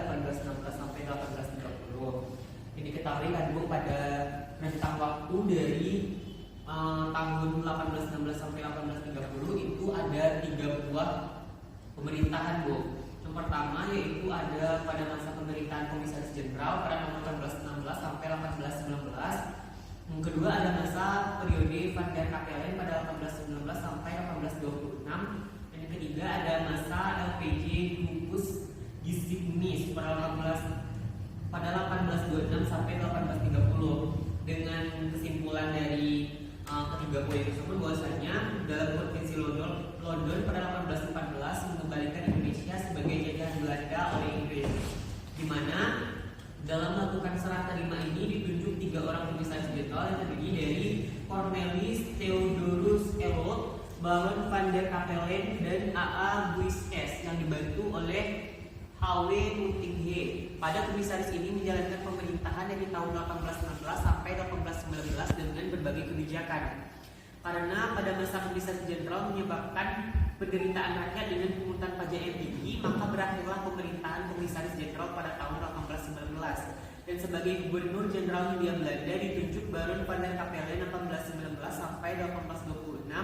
1816 sampai 1830. Ini diketahui kan Bu, pada rentang waktu dari tahun 1816 sampai 1830 itu ada 3 buah pemerintahan Bu. Yang pertama yaitu ada pada masa pemerintahan Komisaris Jenderal pada tahun 1816 sampai 1819. Yang kedua ada masa periode Van der Capellen pada 1819 sampai 1826. Dan yang ketiga ada masa LPG Lupus Gisignis pada 1826 sampai 1830. Dengan kesimpulan dari ketiga poin tersebut bahwasanya dalam provinsi London pada 1814 mengembalikan Indonesia sebagai jajahan Belanda oleh Inggris, di mana dalam melakukan serah terima ini ditunjuk 3 orang komisaris jenderal yang terdiri dari Cornelis Theodorus Elot, Baron Van der Capellen, dan A.A. Buys yang dibantu oleh H.W. Utinghe. Pada komisaris ini menjalankan pemerintahan dari tahun 1816 sampai 1819 dengan berbagai kebijakan. Karena pada masa komisaris jenderal menyebabkan penderitaan rakyat dengan pungutan pajak yang tinggi, maka berakhirlah pemerintahan komisaris jenderal pada tahun 1819. Dan sebagai gubernur jenderal Hindia Belanda ditunjuk Baron Van der Capellen 1819 sampai 1826,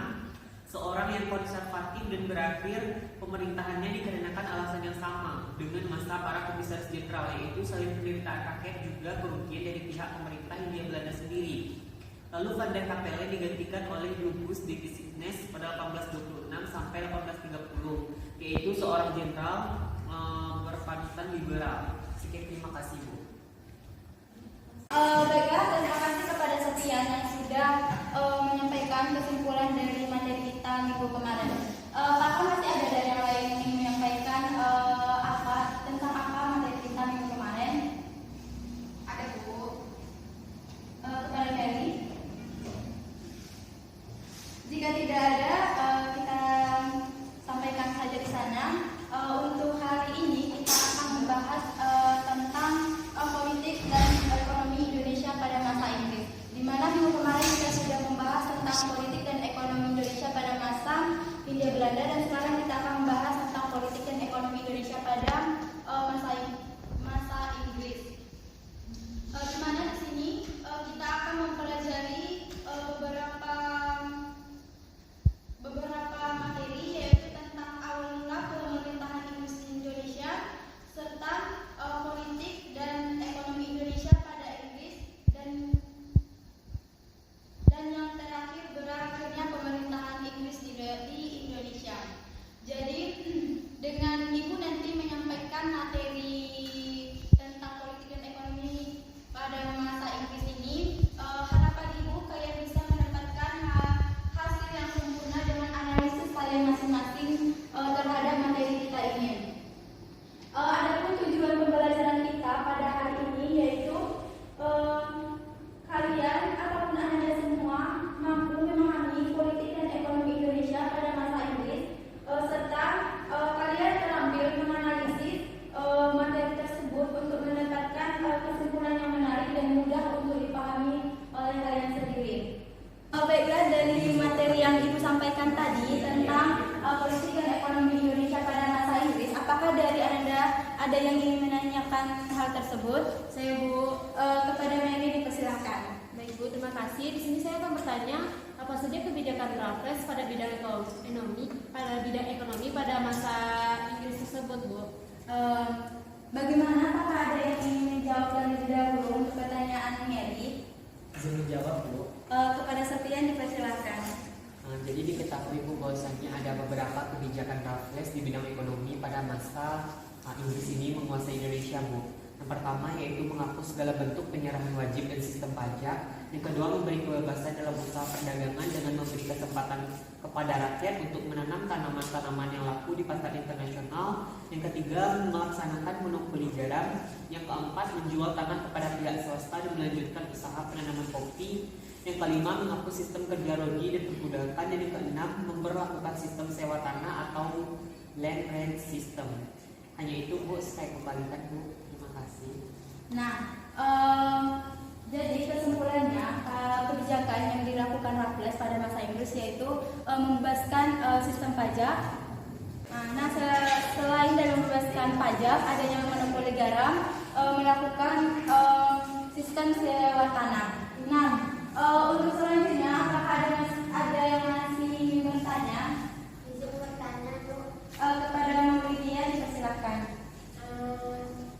seorang yang konservatif, dan berakhir pemerintahannya dikarenakan alasan yang sama dengan masa para komisaris jenderal, yaitu selain penderitaan rakyat juga kerugian dari pihak pemerintah Hindia Belanda sendiri. Lalu Van der Capellen digantikan oleh Lupus de Gisignes pada 1826 sampai 1830, yaitu seorang jenderal berpanutan liberal. Sekian, terima kasih Bu. Baiklah, terima kasih kepada Sofian yang sudah menyampaikan kesimpulan dari materi kita minggu kemarin. Apakah masih ada dari yang lain yang ingin menyampaikan tentang apa materi kita minggu kemarin? Ada Bu. Kepada Mary. Jika tidak ada, kita sampaikan saja di sana. Untuk hari ini kita akan membahas tentang politik dan ekonomi Indonesia pada masa Inggris. Di mana minggu kemarin kita sudah membahas tentang politik dan ekonomi Indonesia pada masa Hindia Belanda, dan sekarang kita akan membahas tentang politik dan ekonomi Indonesia pada masa Inggris. Di mana di sini kita akan mempelajari beberapa materi, yaitu tentang awal mula pemerintahan Inggris di Indonesia serta politik dan ekonomi Indonesia pada Inggris, dan yang terakhir berakhirnya pemerintahan Inggris di Indonesia. Jadi dengan Ibu nanti menyampaikan materi tentang politik dan ekonomi pada masa Inggris ini, harapan Ibu kalian bisa mendapatkan hasil yang sempurna dengan analisis kalian masing-masing terhadap materi kita ini. Adapun tujuan pembelajaran kita pada hari ini yaitu kalian ataupun Anda semua mampu memahami politik dan ekonomi Indonesia pada masa Inggris, serta kalian terampil menganalisis materi tersebut untuk mendapatkan kesimpulan yang menarik dan mudah untuk dipahami oleh kalian sendiri. Baiklah, dari materi yang Ibu sampaikan tadi tentang politik dan ekonomi Indonesia pada masa Inggris, apakah dari Anda ada yang ingin menanyakan hal tersebut? Saya Bu, kepada Mary dipersilahkan. Baik Bu, terima kasih. Di sini saya akan bertanya apa saja kebijakan Raffles pada bidang ekonomi pada masa Inggris tersebut Bu. Bagaimana, apakah ada yang ingin menjawab terlebih dahulu untuk pertanyaan Mary? Izin menjawab Bu. Kepada Sofian dipersilahkan. Jadi diketahui Bu bahwasanya ada beberapa kebijakan Raffles di bidang ekonomi pada masa Inggris ini menguasai Indonesia Bu. Yang pertama yaitu menghapus segala bentuk penyerahan wajib dan sistem pajak. Yang kedua memberi kebebasan dalam usaha perdagangan dengan memberi kesempatan kepada rakyat untuk menanam tanaman-tanaman yang laku di pasar internasional. Yang ketiga melaksanakan monopoli garam. Yang keempat menjual tanah kepada pihak swasta dan melanjutkan usaha penanaman kopi. Yang kelima menghapus sistem kerja rogi dan perbudakan. Dan yang keenam memberlakukan sistem sewa tanah atau land rent system. Hanya itu Bu, saya kembalikan Bu. Terima kasih. Nah, jadi kesimpulannya kebijakan yang dilakukan Raffles pada masa Inggris yaitu membebaskan sistem pajak. Nah, selain dari membebaskan pajak, adanya monopoli negara melakukan sistem sewa tanah. Nah, untuk selanjutnya apakah ada yang masih bertanya? Bisa bertanya tuh, Kepada Maulidia dipersilakan.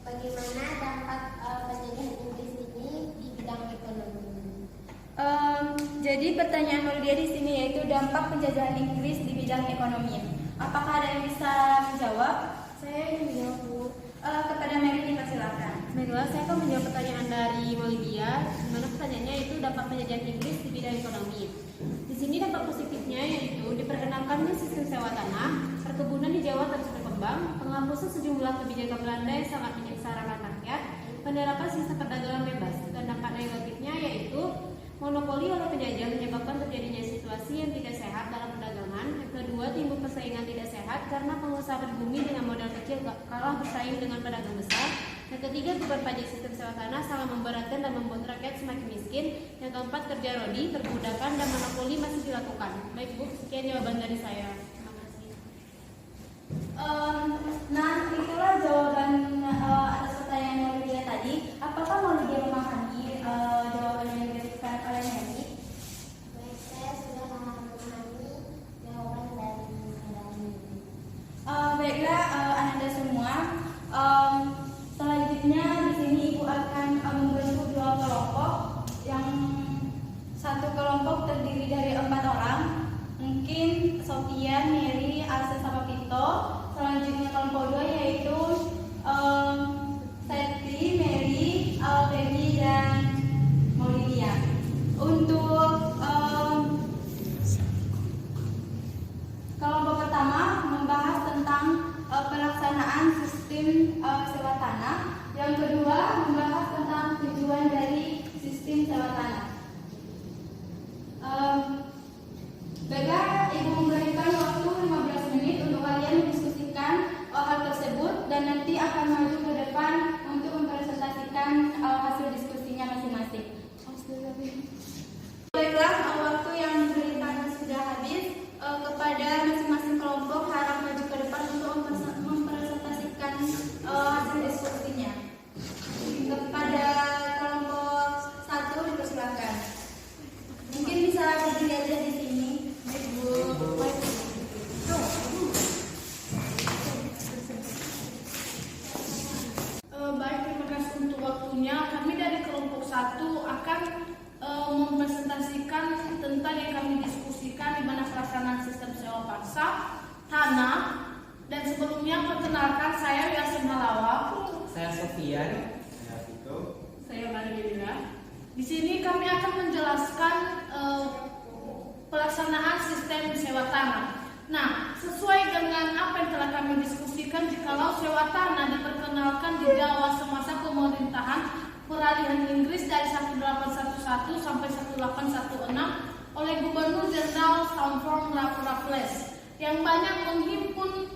bagaimana dampak pendidikan Inggris ini di bidang ekonomi? Jadi pertanyaan Maulidia di sini yaitu dampak penjajahan Inggris di bidang ekonomi. Apakah ada yang bisa menjawab? Saya ingin menjawab, Bu. Kepada Mary dipersilakan. Baiklah, saya akan menjawab pertanyaan dari Maulidia, di mana pertanyaannya itu dampak penjajahan Inggris di bidang ekonomi. Di sini dampak positifnya yaitu diperkenalkannya sistem sewa tanah, perkebunan di Jawa terus berkembang, penghapusan sejumlah kebijakan Belanda yang sangat menyengsarakan rakyat, penerapan sistem perdagangan bebas. Dan dampak negatifnya yaitu monopoli oleh penjajah menyebabkan terjadinya situasi yang tidak sehat dalam perdagangan. Yang kedua, timbul persaingan tidak sehat karena pengusaha pribumi dengan modal kecil kalah bersaing dengan pedagang besar. Yang ketiga, beban pajak sistem sewa tanah sangat memberatkan dan membuat rakyat semakin miskin. Yang keempat, kerja rodi, perbudakan, dan monopoli masih dilakukan. Baik, Bu, sekian jawaban dari saya. Terima kasih. Nah, itulah jawaban atas pertanyaan Maulidia tadi. Apakah Maulidia memahami jawaban yang diberikan oleh Mary? Baik, saya sudah memahami jawaban dari ini. Baiklah, Anda semua. Selanjutnya di sini Ibu akan membentuk dua kelompok. Yang satu kelompok terdiri dari 4 orang. Mungkin Sofian, Mary, Alsa, sama Vito. Selanjutnya kelompok 2 yaitu Seti, Mary, Feby, dan Maulidia. Untuk kelompok pertama membahas tentang pelaksanaan sistem sewa tanah. Yang kedua membahas tentang tujuan dari sistem sewa tanah. Baiklah, Ibu memberikan waktu 15 menit untuk kalian mendiskusikan hal tersebut dan nanti akan maju ke depan untuk mempresentasikan hasil diskusinya masing-masing. Baiklah, waktu yang diberikan sudah habis. Kepada masing-masing kelompok harap maju ke depan untuk mempresentasikan hasil diskusinya. Kepada kelompok 1 dipersilakan. Mungkin bisa berdiri aja di sini. Baik, terima kasih untuk waktunya. Kami dari kelompok 1 akan mempresentasikan tentang yang kami diskusikan di mana pelaksanaan sistem sewa paksa tanah. Dan sebelumnya perkenalkan, saya Yasin Halawa. Saya Sofian. Saya Maria. Di sini kami akan menjelaskan pelaksanaan sistem sewa tanah. Nah, sesuai dengan apa yang telah kami diskusikan, jikalau sewa tanah diperkenalkan di Jawa semasa pemerintahan peralihan Inggris dari 1811 sampai 1816 oleh Gubernur Jenderal Stamford Raffles yang banyak menghimpun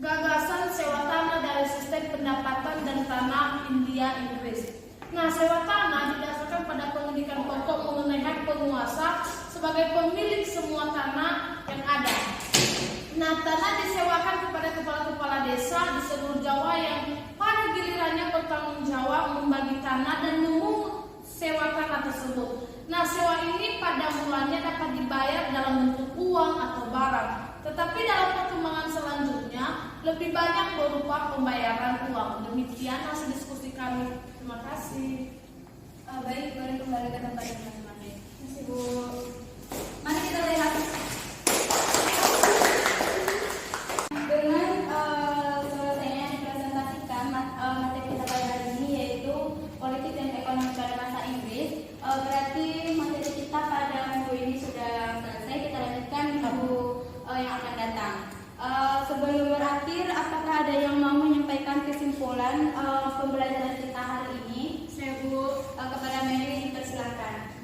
gagasan sewa tanah dari sistem pendapatan dan tanah India Inggris. Nah, sewa tanah didasarkan pada pendidikan pokok mengenai hak penguasa sebagai pemilik semua tanah yang ada. Nah, tanah disewakan kepada kepala-kepala desa di seluruh Jawa yang pada gilirannya bertanggung jawab membagi tanah dan memungut sewa tanah tersebut. Nah, sewa ini pada mulanya dapat dibayar dalam bentuk uang atau barang, tetapi dalam perkembangan selanjutnya lebih banyak berupa pembayaran uang. Demikian hasil diskusi kami. Terima kasih. Baik, boleh kembali ke tempat yang masing-masing. Terima kasih, Bu. Mari kita lihat dengan selesainya dipresentasikan materi kita pada hari ini yaitu politik dan ekonomi pada masa Inggris. Berarti materi kita pada minggu ini sudah selesai. Kita lanjutkan minggu yang akan datang. Sebelum berakhir, apakah ada yang mau menyampaikan kesimpulan pembelajaran kita hari ini? Saya Bu, kepada Mary dipersilakan.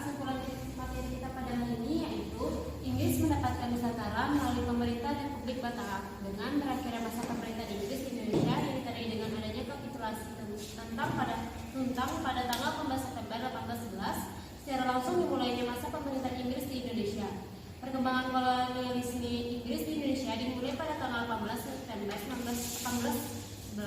Kesimpulan materi kita pada hari ini yaitu Inggris mendapatkan Nusantara melalui pemerintah Republik Batak dengan berakhirnya masa pemerintahan Inggris di Indonesia yang ditandai dengan adanya kapitulasi tentang pada tanggal 15 September 1811. Secara langsung dimulainya masa pemerintahan Inggris di Indonesia. Perkembangan kolonialisme Inggris di Indonesia dimulai pada tanggal 18 September 1811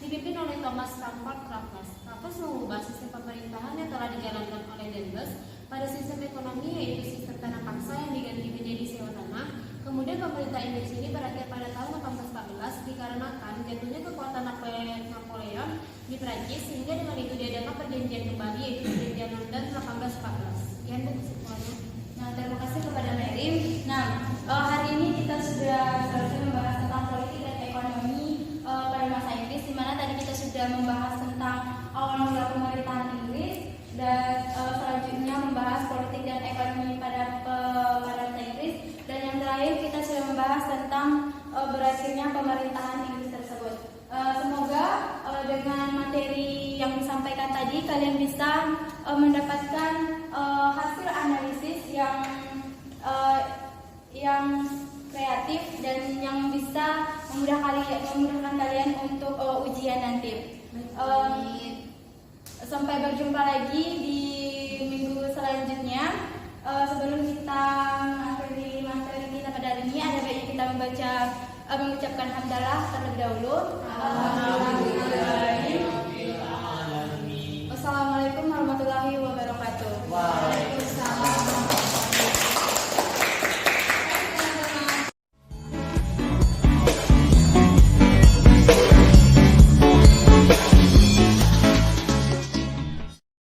dipimpin oleh Thomas Stamford Raffles. Raffles mengubah sistem pemerintahan yang telah dijalankan oleh Denbes pada sistem ekonomi, yaitu sistem tanah paksa yang diganti menjadi sewa tanah. Kemudian pemerintah Inggris ini berakhir pada tahun 1814 dikarenakan jatuhnya kekuatan Napoleon di Prancis, sehingga dengan itu diadakan perjanjian kembali, yaitu perjanjian London 1814. Ya, Bu, kesimpulannya. Nah, terima kasih kepada Merim. Nah, hari ini kita sudah selesai membahas tentang politik dan ekonomi pada masa Inggris, di mana tadi kita sudah membahas tentang awal mula pemerintahan Inggris dan selanjutnya membahas politik dan ekonomi pada masa Inggris, dan yang terakhir kita sudah membahas tentang berakhirnya pemerintahan Inggris tersebut. Semoga dengan materi yang disampaikan tadi kalian bisa mendapatkan hasil analisis yang kreatif dan yang bisa memudahkan kalian untuk ujian nanti. Sampai berjumpa lagi di minggu selanjutnya. Sebelum kita mengakhiri materi kita pada hari ini, ada baiknya kita mengucapkan hamdalah terlebih dahulu. Alhamdulillah.